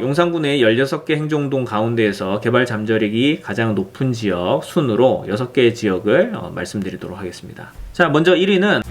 용산구 내 16개 행정동 가운데에서 개발 잠재력이 가장 높은 지역 순으로 6개의 지역을 말씀드리도록 하겠습니다. 자, 먼저 1위는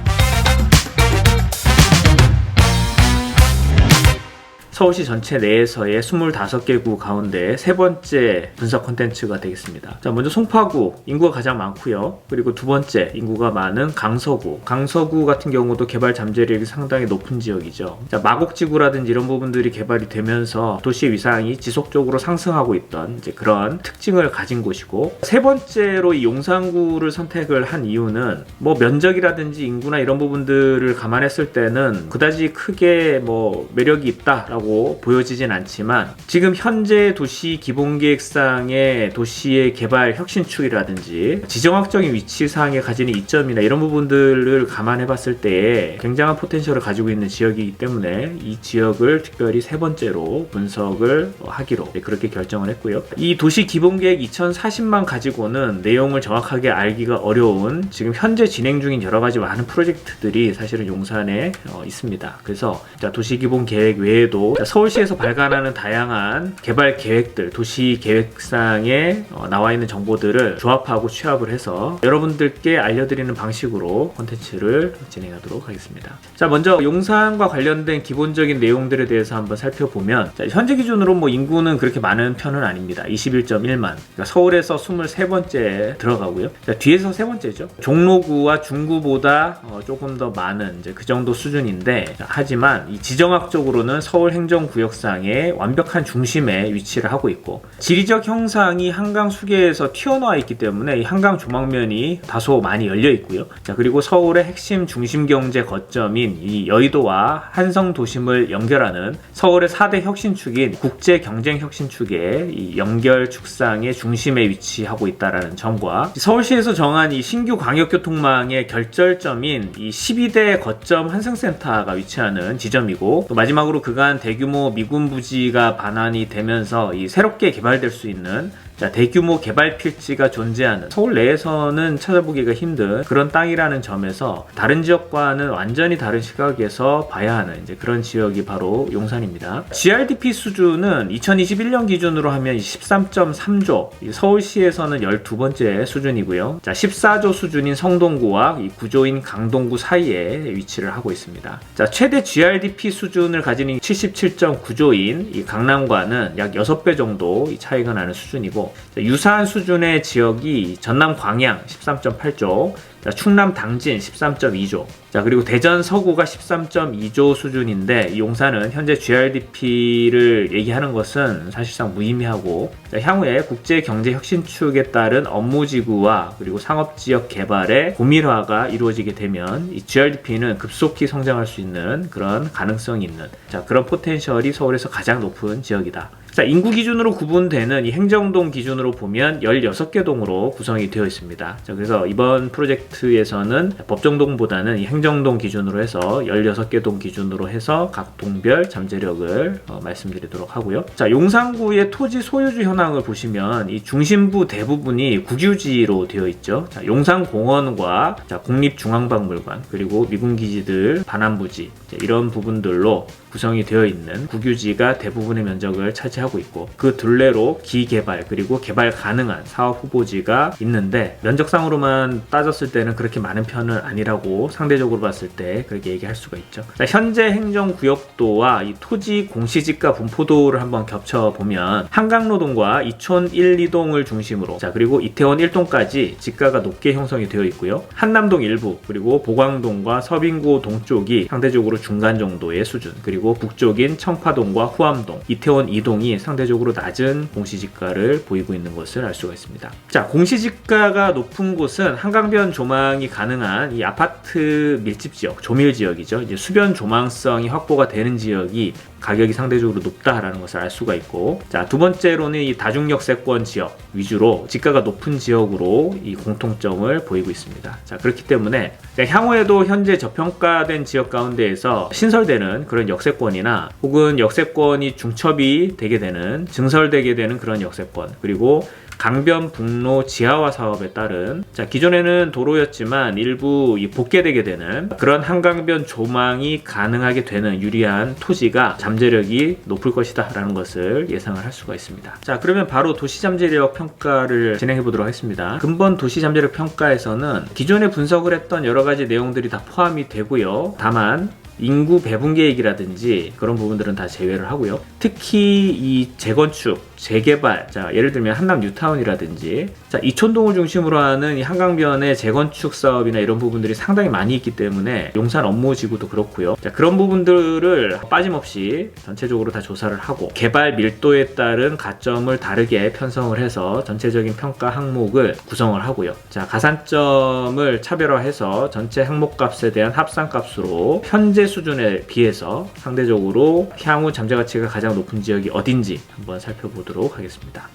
서울시 전체 내에서의 25개 구 가운데 세 번째 분석 콘텐츠가 되겠습니다. 자, 먼저 송파구 인구가 가장 많고요. 그리고 두 번째 인구가 많은 강서구. 강서구 같은 경우도 개발 잠재력이 상당히 높은 지역이죠. 자, 마곡지구라든지 이런 부분들이 개발이 되면서 도시 위상이 지속적으로 상승하고 있던 이제 그런 특징을 가진 곳이고, 세 번째로 이 용산구를 선택을 한 이유는 뭐 면적이라든지 인구나 이런 부분들을 감안했을 때는 그다지 크게 뭐 매력이 있다라고 보여지진 않지만, 지금 현재 도시 기본계획상의 도시의 개발 혁신축이라든지 지정학적인 위치상에 가지는 이점이나 이런 부분들을 감안해 봤을 때 굉장한 포텐셜을 가지고 있는 지역이기 때문에 이 지역을 특별히 세 번째로 분석을 하기로 그렇게 결정을 했고요. 이 도시 기본계획 2040만 가지고는 내용을 정확하게 알기가 어려운 지금 현재 진행 중인 여러 가지 많은 프로젝트들이 사실은 용산에 있습니다. 그래서 도시 기본계획 외에도 서울시에서 발간하는 다양한 개발 계획들, 도시 계획상에 나와 있는 정보들을 조합하고 취합을 해서 여러분들께 알려드리는 방식으로 콘텐츠를 진행하도록 하겠습니다. 자, 먼저 용산과 관련된 기본적인 내용들에 대해서 한번 살펴보면, 자, 현재 기준으로 뭐 인구는 그렇게 많은 편은 아닙니다. 21.1만. 그러니까 서울에서 23번째 들어가고요. 자, 뒤에서 세 번째죠. 종로구와 중구보다 조금 더 많은 이제 그 정도 수준인데, 하지만 이 지정학적으로는 서울 행정구역상의 완벽한 중심에 위치를 하고 있고, 지리적 형상이 한강 수계에서 튀어나와 있기 때문에 이 한강 조망면이 다소 많이 열려 있고요. 자, 그리고 서울의 핵심 중심 경제 거점인 이 여의도와 한성 도심을 연결하는 서울의 4대 혁신축인 국제 경쟁 혁신축의 이 연결 축상의 중심에 위치하고 있다라는 점과, 서울시에서 정한 이 신규 광역교통망의 결절점인 이 12대 거점 환승센터가 위치하는 지점이고, 또 마지막으로 그간 대규모 미군 부지가 반환이 되면서 이 새롭게 개발될 수 있는 대규모 개발 필지가 존재하는, 서울 내에서는 찾아보기가 힘든 그런 땅이라는 점에서 다른 지역과는 완전히 다른 시각에서 봐야 하는 이제 그런 지역이 바로 용산입니다. GRDP 수준은 2021년 기준으로 하면 13.3조, 서울시에서는 12번째 수준이고요. 자, 14조 수준인 성동구와 이 9조인 강동구 사이에 위치를 하고 있습니다. 자, 최대 GRDP 수준을 가진 77.9조인 이 강남과는 약 6배 정도 이 차이가 나는 수준이고, 유사한 수준의 지역이 전남 광양 13.8조, 충남 당진 13.2조, 그리고 대전 서구가 13.2조 수준인데, 용산은 현재 GRDP를 얘기하는 것은 사실상 무의미하고, 향후에 국제경제혁신축에 따른 업무지구와 그리고 상업지역 개발의 고밀화가 이루어지게 되면 이 GRDP는 급속히 성장할 수 있는 그런 가능성이 있는 그런 포텐셜이 서울에서 가장 높은 지역이다. 자, 인구 기준으로 구분되는 이 행정동 기준으로 보면 16개 동으로 구성이 되어 있습니다. 자, 그래서 이번 프로젝트에서는 법정동보다는 이 행정동 기준으로 해서 16개 동 기준으로 해서 각 동별 잠재력을 말씀드리도록 하고요. 자, 용산구의 토지 소유주 현황을 보시면 이 중심부 대부분이 국유지로 되어 있죠. 자, 용산공원과 국립중앙박물관, 그리고 미군기지들, 반환부지, 이런 부분들로 구성이 되어 있는 국유지가 대부분의 면적을 차지하고 있고, 그 둘레로 기개발 그리고 개발 가능한 사업 후보지가 있는데, 면적상으로만 따졌을 때는 그렇게 많은 편은 아니라고 상대적으로 봤을 때 그렇게 얘기할 수가 있죠. 자, 현재 행정구역도와 이 토지 공시지가 분포도를 한번 겹쳐보면 한강로동과 이촌 1, 2동을 중심으로, 그리고 이태원 1동까지 지가가 높게 형성이 되어 있고요. 한남동 일부, 그리고 보광동과 서빙고 동쪽이 상대적으로 중간 정도의 수준, 그리고 북쪽인 청파동과 후암동, 이태원 2동이 상대적으로 낮은 공시지가를 보이고 있는 것을 알 수가 있습니다. 자, 공시지가가 높은 곳은 한강변 조망이 가능한 이 아파트 밀집 지역, 조밀 지역이죠. 이제 수변 조망성이 확보가 되는 지역이 가격이 상대적으로 높다라는 것을 알 수가 있고, 자, 두 번째로는 이 다중역세권 지역 위주로 지가가 높은 지역으로 이 공통점을 보이고 있습니다. 자, 그렇기 때문에 향후에도 현재 저평가된 지역 가운데에서 신설되는 그런 역세권이나 혹은 역세권이 중첩이 되게 되는, 증설되게 되는 그런 역세권, 그리고 강변북로 지하화 사업에 따른 기존에는 도로였지만 일부 복개되게 되는 그런 한강변 조망이 가능하게 되는 유리한 토지가 잠재력이 높을 것이다 라는 것을 예상을 할 수가 있습니다. 자, 그러면 바로 도시잠재력 평가를 진행해 보도록 하겠습니다. 근본 도시잠재력 평가에서는 기존에 분석을 했던 여러 가지 내용들이 다 포함이 되고요. 다만 인구 배분 계획이라든지 그런 부분들은 다 제외를 하고요. 특히 이 재건축, 재개발, 예를 들면 한남 뉴타운이라든지 이촌동을 중심으로 하는 이 한강변의 재건축 사업이나 이런 부분들이 상당히 많이 있기 때문에 용산 업무지구도 그렇고요. 그런 부분들을 빠짐없이 전체적으로 다 조사를 하고 개발 밀도에 따른 가점을 다르게 편성을 해서 전체적인 평가 항목을 구성을 하고요. 가산점을 차별화해서 전체 항목값에 대한 합산값으로 현재 수준에 비해서 상대적으로 향후 잠재 가치가 가장 높은 지역이 어딘지 한번 살펴보도록 하겠습니다.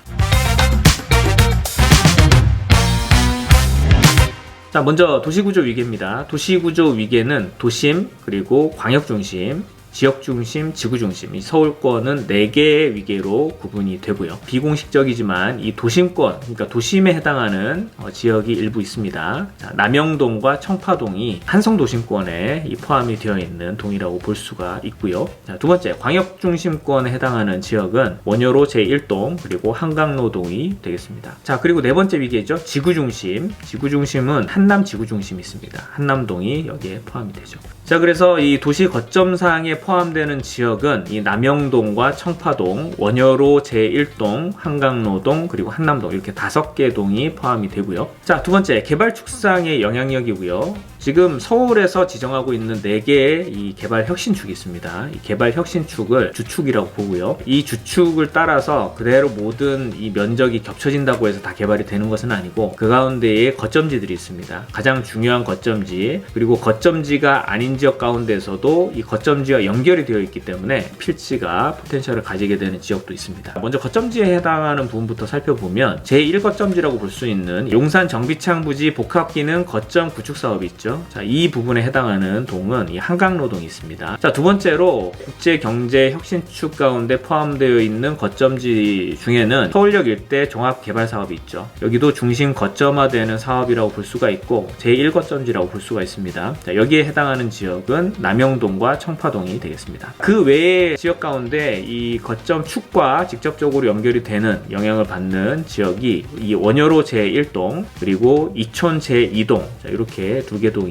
먼저 도시구조 위계입니다. 도시구조 위계는 도심, 그리고 광역중심, 지역중심, 지구중심, 이 서울권은 4개의 위계로 구분이 되고요. 비공식적이지만 이 도심권, 그러니까 도심에 해당하는 지역이 일부 있습니다. 남영동과 청파동이 한성도심권에 포함이 되어 있는 동이라고 볼 수가 있고요. 두 번째, 광역중심권에 해당하는 지역은 원효로 제1동, 그리고 한강로동이 되겠습니다. 그리고 네 번째 위계죠. 지구중심. 지구중심은 한남 지구중심이 있습니다. 한남동이 여기에 포함이 되죠. 그래서 이 도시 거점상에 포함되는 지역은 이 남영동과 청파동, 원효로 제1동, 한강로동, 그리고 한남동 이렇게 5개 동이 포함이 되고요. 두 번째, 개발 축상의 영향력이고요. 지금 서울에서 지정하고 있는 4개의 이 개발 혁신축이 있습니다. 이 개발 혁신축을 주축이라고 보고요. 이 주축을 따라서 그대로 모든 이 면적이 겹쳐진다고 해서 다 개발이 되는 것은 아니고 그 가운데에 거점지들이 있습니다. 가장 중요한 거점지, 그리고 거점지가 아닌 지역 가운데서도 이 거점지와 연결이 되어 있기 때문에 필지가 포텐셜을 가지게 되는 지역도 있습니다. 먼저 거점지에 해당하는 부분부터 살펴보면 제1거점지라고 볼 수 있는 용산 정비창 부지 복합기능 거점 구축 사업이 있죠. 이 부분에 해당하는 동은 이 한강로동이 있습니다. 두 번째로 국제경제혁신축 가운데 포함되어 있는 거점지 중에는 서울역 일대 종합개발사업이 있죠. 여기도 중심 거점화되는 사업이라고 볼 수가 있고 제1거점지라고 볼 수가 있습니다. 여기에 해당하는 지역은 남영동과 청파동이 되겠습니다. 그 외의 지역 가운데 이 거점축과 직접적으로 연결이 되는 영향을 받는 지역이 이 원효로 제1동, 그리고 이촌 제2동, 이렇게 2개 동이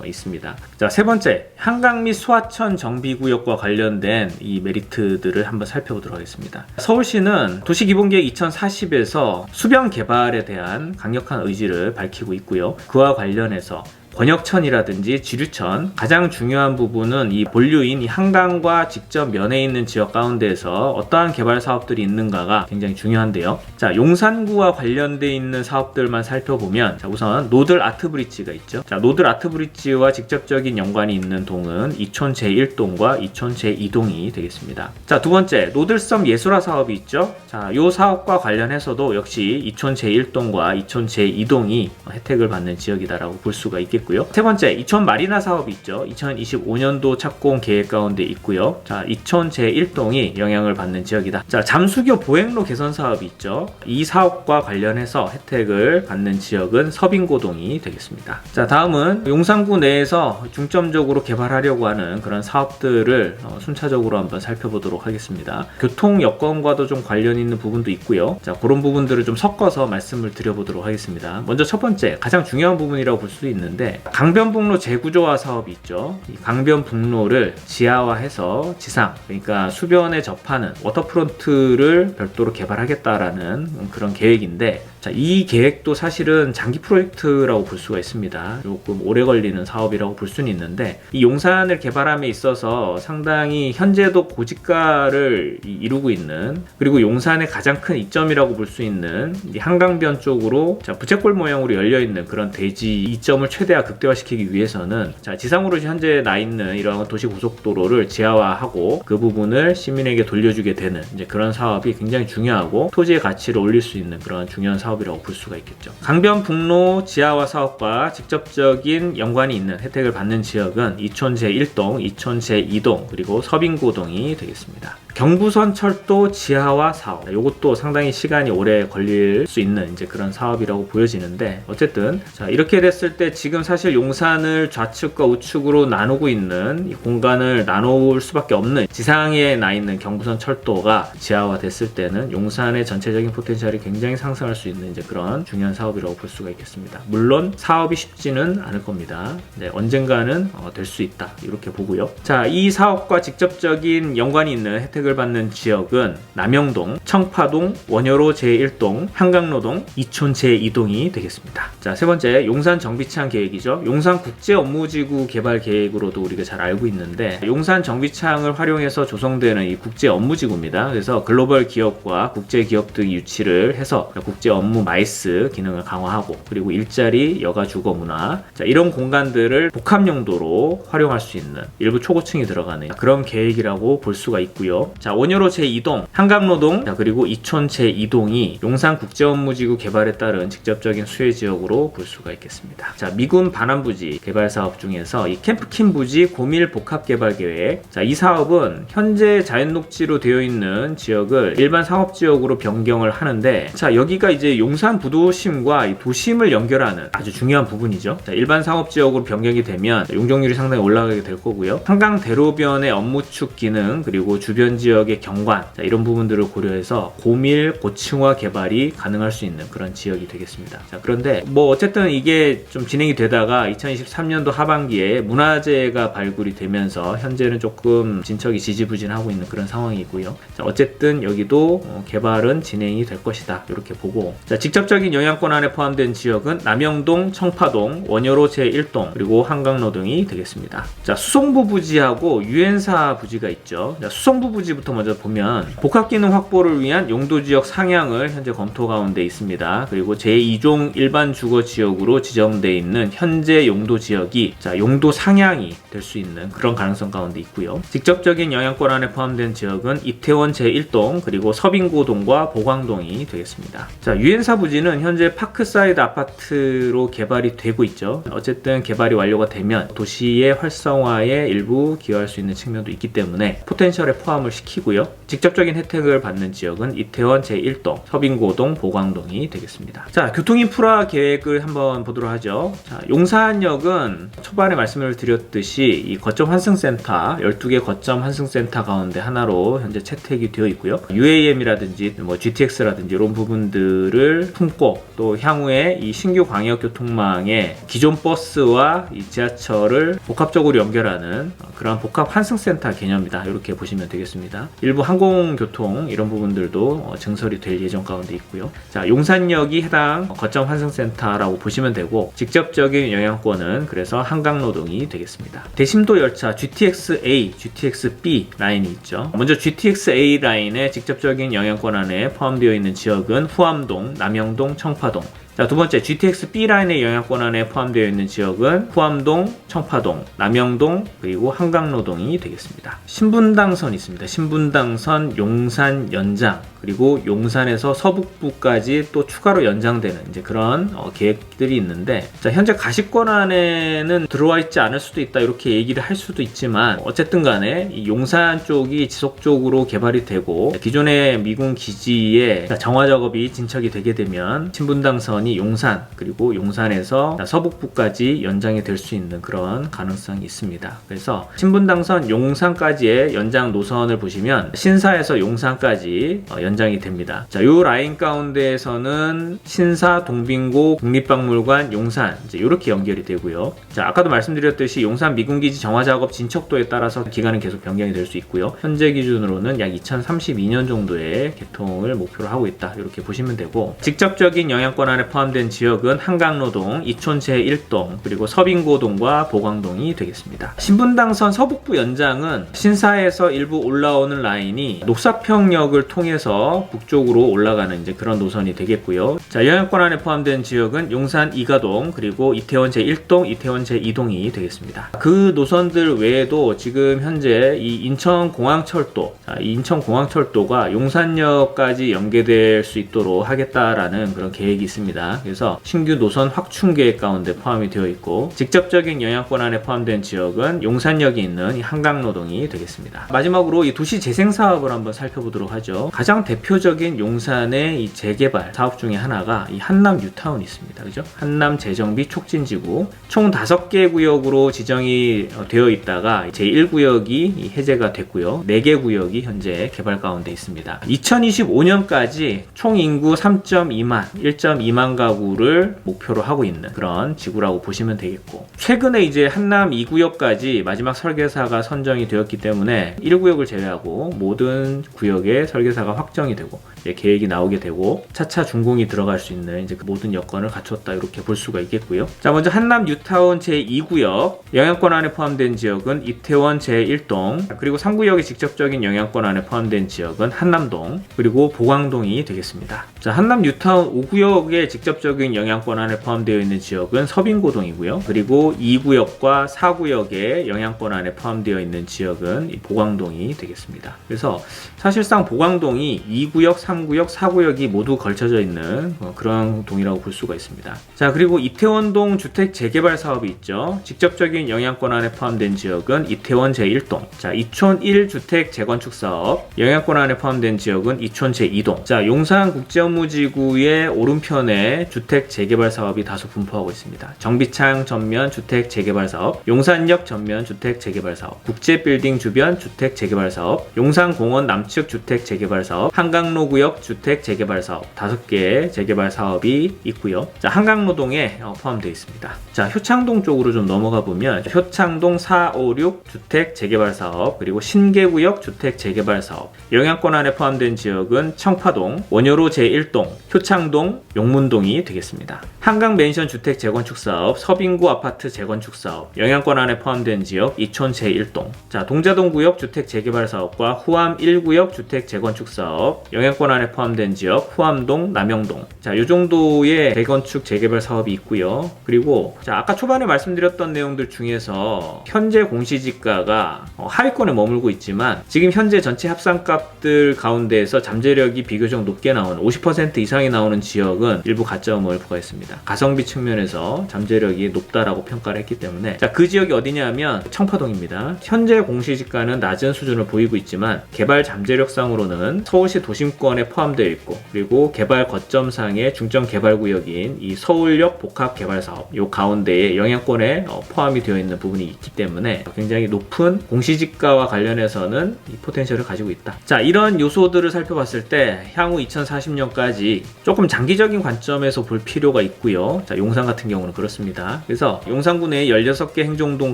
있습니다. 세 번째, 한강 및 소하천 정비구역과 관련된 이 메리트들을 한번 살펴보도록 하겠습니다. 서울시는 도시기본계획 2040에서 수변 개발에 대한 강력한 의지를 밝히고 있고요. 그와 관련해서 권역천이라든지 지류천, 가장 중요한 부분은 이 본류인 이 한강과 직접 면해 있는 지역 가운데에서 어떠한 개발 사업들이 있는가가 굉장히 중요한데요. 용산구와 관련돼 있는 사업들만 살펴보면 우선 노들 아트브릿지가 있죠. 노들 아트브릿지와 직접적인 연관이 있는 동은 이촌 제1동과 이촌 제2동이 되겠습니다. 두 번째, 노들섬 예술화 사업이 있죠. 이 사업과 관련해서도 역시 이촌 제1동과 이촌 제2동이 혜택을 받는 지역이다라고 볼 수가 있겠고요. 세 번째, 이촌 마리나 사업이 있죠. 2025년도 착공 계획 가운데 있고요. 이촌 제1동이 영향을 받는 지역이다. 잠수교 보행로 개선 사업이 있죠. 이 사업과 관련해서 혜택을 받는 지역은 서빙고동이 되겠습니다. 다음은 용산구 내에서 중점적으로 개발하려고 하는 그런 사업들을 순차적으로 한번 살펴보도록 하겠습니다. 교통 여건과도 좀 관련 있는 부분도 있고요. 그런 부분들을 좀 섞어서 말씀을 드려보도록 하겠습니다. 먼저 첫 번째, 가장 중요한 부분이라고 볼 수 있는데 강변북로 재구조화 사업이 있죠. 이 강변북로를 지하화해서 지상, 그러니까 수변에 접하는 워터프론트를 별도로 개발하겠다라는 그런 계획인데, 이 계획도 사실은 장기 프로젝트라고 볼 수가 있습니다. 조금 오래 걸리는 사업이라고 볼 수는 있는데, 이 용산을 개발함에 있어서 상당히 현재도 고지가를 이루고 있는, 그리고 용산의 가장 큰 이점이라고 볼 수 있는 이 한강변 쪽으로 부채꼴 모양으로 열려있는 그런 대지 이점을 최대화 극대화시키기 위해서는 지상으로 현재 나 있는 이러한 도시고속도로를 지하화하고 그 부분을 시민에게 돌려주게 되는 이제 그런 사업이 굉장히 중요하고 토지의 가치를 올릴 수 있는 그런 중요한 사업 사업이라고 볼 수가 있겠죠. 강변북로 지하화 사업과 직접적인 연관이 있는 혜택을 받는 지역은 이촌 제1동, 이촌 제2동, 그리고 서빙고동이 되겠습니다. 경부선 철도 지하화 사업, 이것도 상당히 시간이 오래 걸릴 수 있는 이제 그런 사업이라고 보여지는데, 어쨌든 자, 이렇게 됐을 때 지금 사실 용산을 좌측과 우측으로 나누고 있는 이 공간을 나눌 수밖에 없는 지상에 나 있는 경부선 철도가 지하화 됐을 때는 용산의 전체적인 포텐셜이 굉장히 상승할 수 있는 이제 그런 중요한 사업이라고 볼 수가 있겠습니다. 물론 사업이 쉽지는 않을 겁니다. 네, 언젠가는 될 수 있다, 이렇게 보고요. 자, 이 사업과 직접적인 연관이 있는 혜택을 받는 지역은 남영동, 청파동, 원효로 제1동, 한강로동, 이촌 제2동이 되겠습니다. 자, 세 번째, 용산 정비창 계획이죠. 용산 국제업무지구 개발 계획으로도 우리가 잘 알고 있는데, 용산 정비창을 활용해서 조성되는 이 국제업무지구입니다. 그래서 글로벌 기업과 국제 기업들 유치를 해서 국제 업무 마이스 기능을 강화하고, 그리고 일자리, 여가 주거 문화, 자, 이런 공간들을 복합 용도로 활용할 수 있는 일부 초고층이 들어가는 그런 계획이라고 볼 수가 있고요. 자, 원효로 제2동, 한강로동, 자, 그리고 이촌 제2동이 용산 국제업무지구 개발에 따른 직접적인 수혜 지역으로 볼 수가 있겠습니다. 자, 미군 반환부지 개발 사업 중에서 이 캠프킨 부지 고밀 복합 개발 계획, 자, 이 사업은 현재 자연녹지로 되어 있는 지역을 일반 상업지역으로 변경을 하는데, 자, 여기가 이제 용산 부도심과 이 도심을 연결하는 아주 중요한 부분이죠. 자, 일반 상업지역으로 변경이 되면 용적률이 상당히 올라가게 될 거고요. 한강 대로변의 업무축 기능, 그리고 주변 지역의 경관, 자, 이런 부분들을 고려해서 고밀 고층화 개발이 가능할 수 있는 그런 지역이 되겠습니다. 자, 그런데 뭐 어쨌든 이게 좀 진행이 되다가 2023년도 하반기에 문화재가 발굴이 되면서 현재는 조금 진척이 지지부진하고 있는 그런 상황이고요. 자, 어쨌든 여기도 개발은 진행이 될 것이다, 이렇게 보고, 자, 직접적인 영향권 안에 포함된 지역은 남영동, 청파동, 원효로 제1동, 그리고 한강로동이 되겠습니다. 자, 수성부 부지하고 유엔사 부지가 있죠. 자, 수성부 부지부터 먼저 보면 복합기능 확보를 위한 용도지역 상향을 현재 검토 가운데 있습니다. 그리고 제2종 일반 주거지역으로 지정되어 있는 현재 용도지역이, 자, 용도 상향이 될 수 있는 그런 가능성 가운데 있고요. 직접적인 영향권 안에 포함된 지역은 이태원 제1동, 그리고 서빙고동과 보광동이 되겠습니다. 자, 유엔사 부지는 현재 파크사이드 아파트로 개발이 되고 있죠. 어쨌든 개발이 완료가 되면 도시의 활성화에 일부 기여할 수 있는 측면도 있기 때문에 포텐셜에 포함을 시키고요. 직접적인 혜택을 받는 지역은 이태원 제1동, 서빙고동, 보광동이 되겠습니다. 자, 교통인프라 계획을 한번 보도록 하죠. 자, 용산역은 초반에 말씀을 드렸듯이 이 거점 환승센터, 12개 거점 환승센터 가운데 하나로 현재 채택이 되어 있고요. UAM이라든지 뭐 GTX라든지 이런 부분들을 품고, 또 향후에 이 신규 광역교통망에 기존 버스와 이 지하철을 복합적으로 연결하는 그런 복합 환승센터 개념이다, 이렇게 보시면 되겠습니다. 일부 항공교통 이런 부분들도 증설이 될 예정 가운데 있고요. 자, 용산역이 해당 거점 환승센터라고 보시면 되고, 직접적인 영향권은 그래서 한강로동이 되겠습니다. 대심도 열차 GTX-A, GTX-B 라인이 있죠. 먼저 GTX-A 라인의 직접적인 영향권 안에 포함되어 있는 지역은 후암동, 남영동, 청파동. 자, 두 번째, GTX-B 라인의 영향권 안에 포함되어 있는 지역은 후암동, 청파동, 남영동, 그리고 한강로동이 되겠습니다. 신분당선이 있습니다. 신분당선 용산 연장, 그리고 용산에서 서북부까지 또 추가로 연장되는 이제 그런 계획들이 있는데, 자, 현재 가시권 안에는 들어와 있지 않을 수도 있다, 이렇게 얘기를 할 수도 있지만, 어쨌든 간에 이 용산 쪽이 지속적으로 개발이 되고 기존의 미군 기지에 정화 작업이 진척이 되게 되면 신분당선이 용산, 그리고 용산에서 서북부까지 연장이 될 수 있는 그런 가능성이 있습니다. 그래서 신분당선 용산까지의 연장 노선을 보시면 신사에서 용산까지 연장이 됩니다. 자, 요 라인 가운데에서는 신사, 동빙고, 국립박물관, 용산 이제 이렇게 연결이 되고요. 자, 아까도 말씀드렸듯이 용산 미군기지 정화 작업 진척도에 따라서 기간은 계속 변경이 될 수 있고요. 현재 기준으로는 약 2032년 정도의 개통을 목표로 하고 있다, 이렇게 보시면 되고, 직접적인 영향권 안에 포함된 지역은 한강로동, 이촌 제1동, 그리고 서빙고동과 보광동이 되겠습니다. 신분당선 서북부 연장은 신사에서 일부 올라오는 라인이 녹사평역을 통해서 북쪽으로 올라가는 이제 그런 노선이 되겠고요. 자, 영향권 안에 포함된 지역은 용산 이가동, 그리고 이태원 제1동, 이태원 제2동이 되겠습니다. 그 노선들 외에도 지금 현재 이 인천공항철도, 이 인천공항철도가 용산역까지 연계될 수 있도록 하겠다라는 그런 계획이 있습니다. 그래서 신규 노선 확충 계획 가운데 포함이 되어 있고, 직접적인 영향권 안에 포함된 지역은 용산역이 있는 이 한강노동이 되겠습니다. 마지막으로 이 도시 재생 사업을 한번 살펴보도록 하죠. 가장 대표적인 용산의 이 재개발 사업 중에 하나가 이 한남 뉴타운이 있습니다. 그죠? 한남 재정비 촉진지구, 총 5개 구역으로 지정이 되어 있다가 제1구역이 해제가 됐고요. 4개 구역이 현재 개발 가운데 있습니다. 2025년까지 총 인구 3.2만, 1.2만 가구를 목표로 하고 있는 그런 지구라고 보시면 되겠고, 최근에 이제 한남 2구역까지 마지막 설계사가 선정이 되었기 때문에 1구역을 제외하고 모든 구역에 설계사가 확정이 되고 계획이 나오게 되고 차차 준공이 들어갈 수 있는 이제 그 모든 여건을 갖췄다, 이렇게 볼 수가 있겠고요. 자, 먼저 한남 뉴타운 제2구역 영향권 안에 포함된 지역은 이태원 제1동, 그리고 3구역의 직접적인 영향권 안에 포함된 지역은 한남동, 그리고 보광동이 되겠습니다. 자, 한남 뉴타운 5구역의 직접적인 영향권 안에 포함되어 있는 지역은 서빙고동이고요. 그리고 2구역과 4구역의 영향권 안에 포함되어 있는 지역은 보광동이 되겠습니다. 그래서 사실상 보광동이 2구역, 3구역, 4구역이 모두 걸쳐져 있는 그런 동이라고 볼 수가 있습니다. 자, 그리고 이태원동 주택 재개발 사업이 있죠. 직접적인 영향권 안에 포함된 지역은 이태원 제1동, 자, 이촌 1주택 재건축 사업, 영향권 안에 포함된 지역은 이촌 제2동. 자, 용산 국제업무지구의 오른편에 주택 재개발 사업이 다소 분포하고 있습니다. 정비창 전면 주택 재개발 사업, 용산역 전면 주택 재개발 사업, 국제빌딩 주변 주택 재개발 사업, 용산공원 남측 주택 재개발 사업, 한강로구역 주택 재개발 사업, 5개의 재개발 사업이 있고요. 자, 한강로동에 포함되어 있습니다. 자, 효창동 쪽으로 좀 넘어가 보면 효창동 4, 5, 6 주택 재개발 사업, 그리고 신계구역 주택 재개발 사업, 영향권 안에 포함된 지역은 청파동, 원효로 제1동, 효창동, 용문동이 되겠습니다. 한강맨션 주택 재건축 사업, 서빙구 아파트 재건축 사업, 영향권 안에 포함된 지역 이촌 제1동. 자, 동자동 구역 주택 재개발 사업과 후암 1구역 주택 재건축 사업, 영향권 안에 포함된 지역 후암동, 남영동. 자, 이 정도의 재건축 재개발 사업이 있고요. 그리고 자, 아까 초반에 말씀드렸던 내용들 중에서 현재 공시지가가 하위권에 머물고 있지만 지금 현재 전체 합산값들 가운데에서 잠재력이 비교적 높게 나오는 50% 이상이 나오는 지역은 일부 가점을 부과했습니다. 가성비 측면에서 잠재력이 높다라고 평가를 했기 때문에, 자, 그 지역이 어디냐면 청파동입니다. 현재 공시지가는 낮은 수준을 보이고 있지만 개발 잠재력상으로는 서울시 도심권에 포함되어 있고, 그리고 개발 거점상의 중점 개발구역인 이 서울역 복합개발사업 요 가운데에 영향권에 포함이 되어 있는 부분이 있기 때문에 굉장히 높은 공시지가와 관련해서는 이 포텐셜을 가지고 있다. 자, 이런 요소들을 살펴봤을 때 향후 2040년까지 조금 장기적인 관점에서 볼 필요가 있고요. 자, 용산 같은 경우는 그렇습니다. 그래서 용산군의 16개 행정동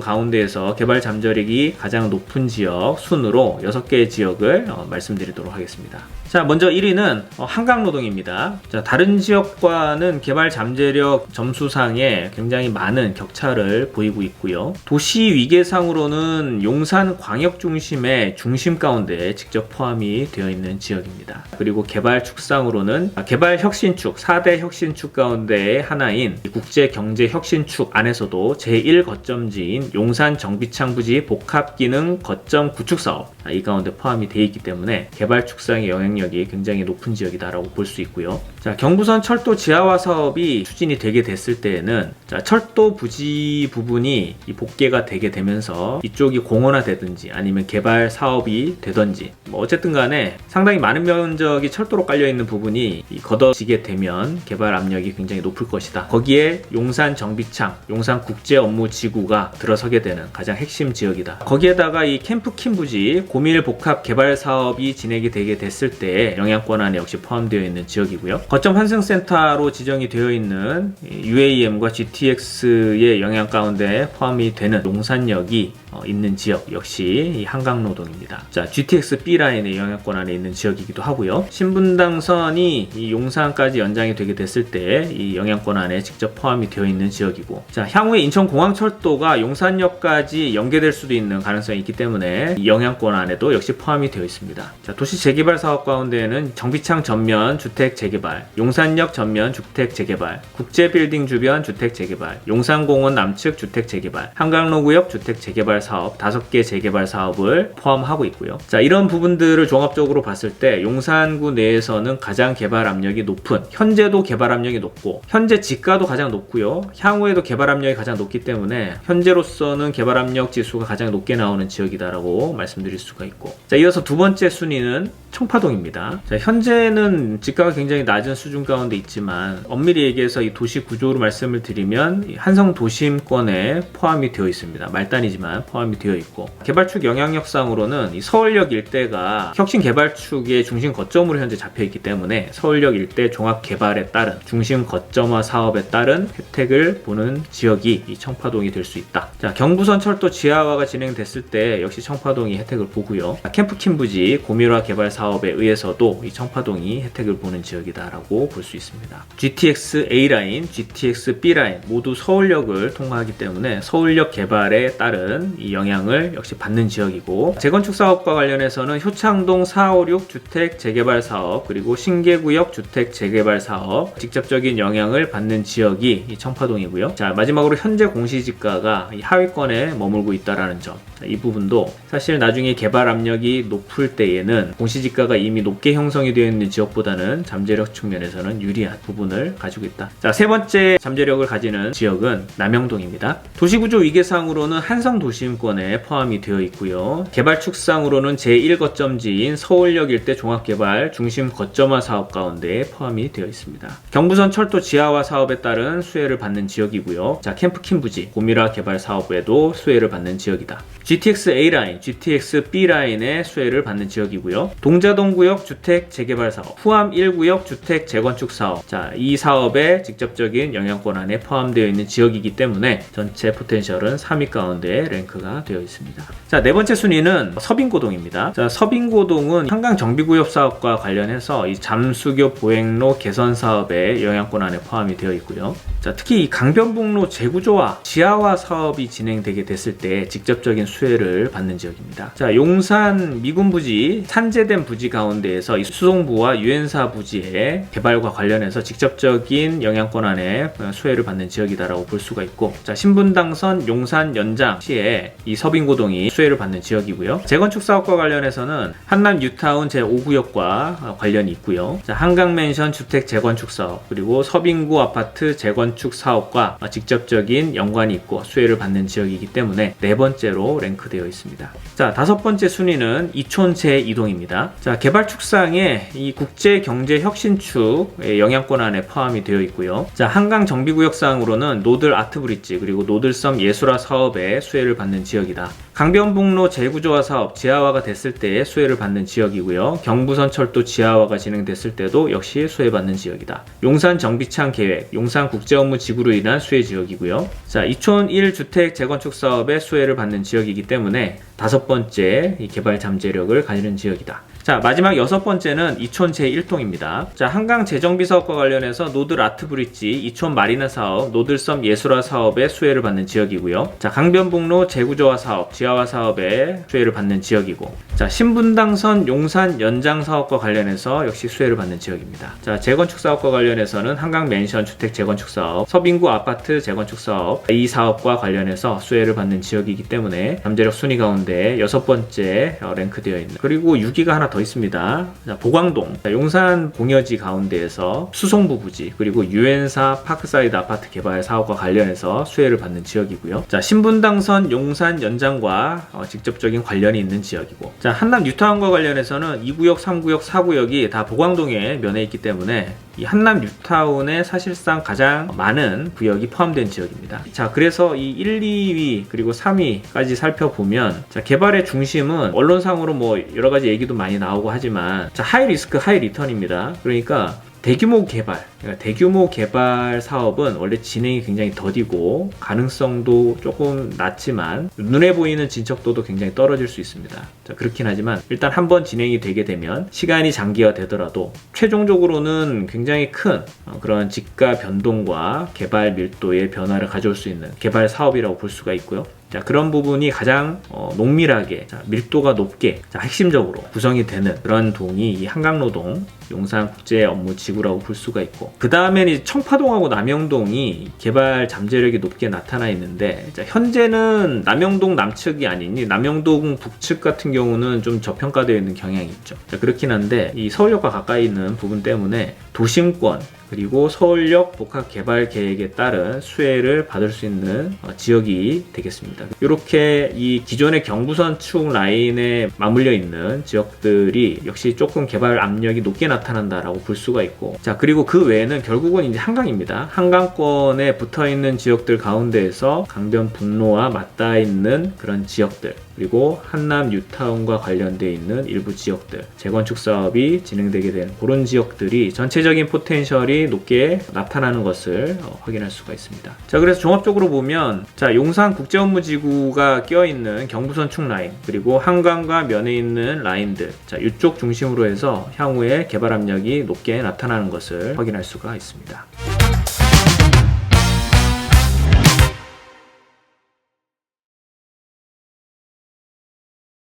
가운데에서 개발 잠재력이 가장 높은 지역 순으로 6개의 지역을 말씀드리도록 하겠습니다. 자, 먼저 1위는 한강노동입니다. 자, 다른 지역과는 개발 잠재력 점수상에 굉장히 많은 격차를 보이고 있고요. 도시 위계상으로는 용산 광역 중심의 중심 가운데 직접 포함이 되어 있는 지역입니다. 그리고 개발 축상으로는 개발 혁신축, 4대 혁신축 가운데의 하나인 국제경제혁신축 안에서도 제1거점지인 용산 정비창 부지 복합기능 거점 구축사업, 이 가운데 포함이 되어 있기 때문에 개발 축상의 영향력이 굉장히 높은 지역이다라고 볼 수 있고요. 자, 경부선 철도 지하화 사업이 추진이 되게 됐을 때에는 자, 철도 부지 부분이 이 복개가 되게 되면서 이쪽이 공원화되든지 아니면 개발 사업이 되든지 어쨌든 간에 상당히 많은 면적이 철도로 깔려있는 부분이 걷어지게 되면 개발 압력이 굉장히 높을 것이다. 거기에 용산 정비창, 용산 국제업무지구가 들어서게 되는 가장 핵심 지역이다. 거기에다가 이 캠프킴 부지 고밀 복합 개발 사업이 진행이 되게 됐을 때 영향권 안에 역시 포함되어 있는 지역이고요. 거점 환승센터로 지정이 되어 있는 UAM과 GTX의 영향 가운데 포함이 되는 용산역이 있는 지역 역시 이 한강노동입니다. 자, GTX B라인의 영향권 안에 있는 지역이기도 하고요. 신분당선이 이 용산까지 연장이 되게 됐을 됐을 때 이 영향권 안에 직접 포함이 되어 있는 지역이고, 자, 향후에 인천공항철도가 용산역까지 연계될 수도 있는 가능성이 있기 때문에 이 영향권 안에도 역시 포함이 되어 있습니다. 자, 도시 재개발 사업 가운데에는 정비창 전면 주택 재개발, 용산역 전면 주택 재개발, 국제빌딩 주변 주택 재개발, 용산공원 남측 주택 재개발, 한강로구역 주택 재개발 사업 5개 재개발 사업을 포함하고 있고요. 자, 이런 부분들을 종합적으로 봤을 때 용산구 내에서는 가장 개발 압력이 높은, 현재도 개발 압력이 높고 현재 지가도 가장 높고요. 향후에도 개발 압력이 가장 높기 때문에 현재로서는 개발 압력 지수가 가장 높게 나오는 지역이다라고 말씀드릴 수가 있고, 자, 이어서 두 번째 순위는 청파동입니다. 자, 현재는 지가가 굉장히 낮은 수준 가운데 있지만 엄밀히 얘기해서 이 도시 구조로 말씀을 드리면 한성 도심권에 포함이 되어 있습니다. 말단이지만 포함이 되어 있고, 개발축 영향력상으로는 이 서울역 일대가 혁신 개발축의 중심 거점으로 현재 잡혀 있기 때문에 서울역 일대 종합 개발에 따른 중심 거점화 사업에 따른 혜택을 보는 지역이 이 청파동이 될 수 있다. 자, 경부선 철도 지하화가 진행됐을 때 역시 청파동이 혜택을 보고요. 캠프킨 부지 고밀화 개발 사업에 의해서도 이 청파동이 혜택을 보는 지역이다라고 볼 수 있습니다. GTX A라인, GTX B라인 모두 서울역을 통과하기 때문에 서울역 개발에 따른 이 영향을 역시 받는 지역이고, 재건축 사업과 관련해서는 효창동 456 주택 재개발 사업, 그리고 신계구역 주택 재개발 사업 직접적인 영향을 받는 지역이 이 청파동이고요. 자, 마지막으로 현재 공시지가가 이 하위권에 머물고 있다라는 점, 이 부분도 사실 나중에 개발 압력이 높을 때에는 공시지가가 이미 높게 형성이 되어 있는 지역보다는 잠재력 측면에서는 유리한 부분을 가지고 있다. 자, 세 번째 잠재력을 가지는 지역은 남영동입니다. 도시구조 위계상으로는 한성도심권에 포함이 되어 있고요. 개발축상으로는 제1거점지인 서울역 일대 종합개발 중심 거점화 사업 가운데 포함이 되어 있습니다. 경부선 철도 지하화 사업에 따른 수혜를 받는 지역이고요. 자, 캠프킨 부지 고밀화 개발 사업에도 수혜를 받는 지역이다. GTX A라인, GTX B라인의 수혜를 받는 지역이고요. 동자동구역 주택 재개발 사업, 후암 1구역 주택 재건축 사업, 자, 이 사업에 직접적인 영향권 안에 포함되어 있는 지역이기 때문에 전체 포텐셜은 3위 가운데 랭크가 되어 있습니다. 자, 네 번째 순위는 서빙고동입니다. 자, 서빙고동은 한강 정비구역 사업과 관련해서 이 잠수교 보행로 개선 사업에 영향권 안에 포함이 되어 있고요. 자, 특히 이 강변북로 재구조화, 지하화 사업이 진행되게 됐을 때 직접적인 수혜를 받는 지역입니다. 자, 용산 미군 부지, 산재된 부지 가운데에서 이 수송부와 유엔사 부지의 개발과 관련해서 직접적인 영향권 안에 수혜를 받는 지역이다라고 볼 수가 있고, 자, 신분당선 용산 연장 시에 이 서빙고동이 수혜를 받는 지역이고요. 재건축 사업과 관련해서는 한남 뉴타운 제5구역과 관련이 있고요. 자, 한강맨션 주택 재건축 사업, 그리고 서빙구 아파트 재건축 사업과 직접적인 연관이 있고 수혜를 받는 지역이기 때문에 네 번째로 랭크되어 있습니다. 자, 다섯 번째 순위는 이촌 제2동입니다. 자, 개발축상에 이 국제경제혁신축의 영향권 안에 포함이 되어 있고요. 자, 한강 정비구역상으로는 노들 아트브릿지 그리고 노들섬 예술화 사업에 수혜를 받는 지역이다. 강변북로 재구조화 사업 지하화가 됐을 때 수혜를 받는 지역이고요. 경부선 철도 지하화가 진행됐을 때도 역시 수혜받는 지역이다. 용산 정비창 계획, 용산 국제업무 지구로 인한 수혜 지역이고요. 자, 이촌 1주택 재건축 사업에 수혜를 받는 지역이기 때문에 다섯 번째 이 개발 잠재력을 가지는 지역이다. 자, 마지막 여섯 번째는 이촌 제1동입니다. 자, 한강 재정비 사업과 관련해서 노들 아트브릿지, 이촌 마리나 사업, 노들섬 예술화 사업에 수혜를 받는 지역이고요. 자, 강변북로 재구조화 사업, 지하화 사업에 수혜를 받는 지역이고, 자, 신분당선 용산 연장 사업과 관련해서 역시 수혜를 받는 지역입니다. 자, 재건축 사업과 관련해서는 한강 맨션 주택 재건축 사업, 서빙구 아파트 재건축 사업, 이 사업과 관련해서 수혜를 받는 지역이기 때문에 잠재력 순위 가운데 여섯 번째 랭크되어 있는, 그리고 6위가 하나 더 있습니다. 자, 보광동, 자, 용산 공여지 가운데에서 수송부 부지 그리고 유엔사 파크사이드 아파트 개발 사업과 관련해서 수혜를 받는 지역이고요. 자, 신분당선 용산 연장과 직접적인 관련이 있는 지역이고, 자, 한남 뉴타운과 관련해서는 2구역, 3구역, 4구역이 다 보광동에 면해 있기 때문에 이 한남 뉴타운에 사실상 가장 많은 구역이 포함된 지역입니다. 자, 그래서 이 1, 2위 그리고 3위까지 살펴보면, 자, 개발의 중심은 언론상으로 뭐 여러 가지 얘기도 많이 나오고 하지만, 자, 하이 리스크 하이 리턴입니다. 그러니까 대규모 개발, 그러니까 대규모 개발 사업은 원래 진행이 굉장히 더디고 가능성도 조금 낮지만 눈에 보이는 진척도도 굉장히 떨어질 수 있습니다. 자, 그렇긴 하지만 일단 한번 진행이 되게 되면 시간이 장기화 되더라도 최종적으로는 굉장히 큰 그런 집가 변동과 개발 밀도의 변화를 가져올 수 있는 개발 사업이라고 볼 수가 있고요. 자, 그런 부분이 가장 농밀하게, 밀도가 높게, 핵심적으로 구성이 되는 그런 동이 이 한강노동 용산국제업무지구라고 볼 수가 있고, 그 다음에는 청파동하고 남영동이 개발 잠재력이 높게 나타나 있는데, 자, 현재는 남영동 남측이 아니니 남영동 북측 같은 경우는 좀 저평가되어 있는 경향이 있죠. 자, 그렇긴 한데 이 서울역과 가까이 있는 부분 때문에 도심권 그리고 서울역 복합 개발 계획에 따른 수혜를 받을 수 있는 지역이 되겠습니다. 이렇게 이 기존의 경부선축 라인에 맞물려 있는 지역들이 역시 조금 개발 압력이 높게 나타난다라고 볼 수가 있고, 자, 그리고 그 외에는 결국은 이제 한강입니다. 한강권에 붙어 있는 지역들 가운데에서 강변 분로와 맞닿아 있는 그런 지역들, 그리고 한남 뉴타운과 관련되어 있는 일부 지역들, 재건축 사업이 진행되게 된 그런 지역들이 전체적인 포텐셜이 높게 나타나는 것을 확인할 수가 있습니다. 자, 그래서 종합적으로 보면, 자, 용산 국제업무지구가 껴있는 경부선축 라인, 그리고 한강과 면에 있는 라인들, 자, 이쪽 중심으로 해서 향후에 개발 압력이 높게 나타나는 것을 확인할 수가 있습니다.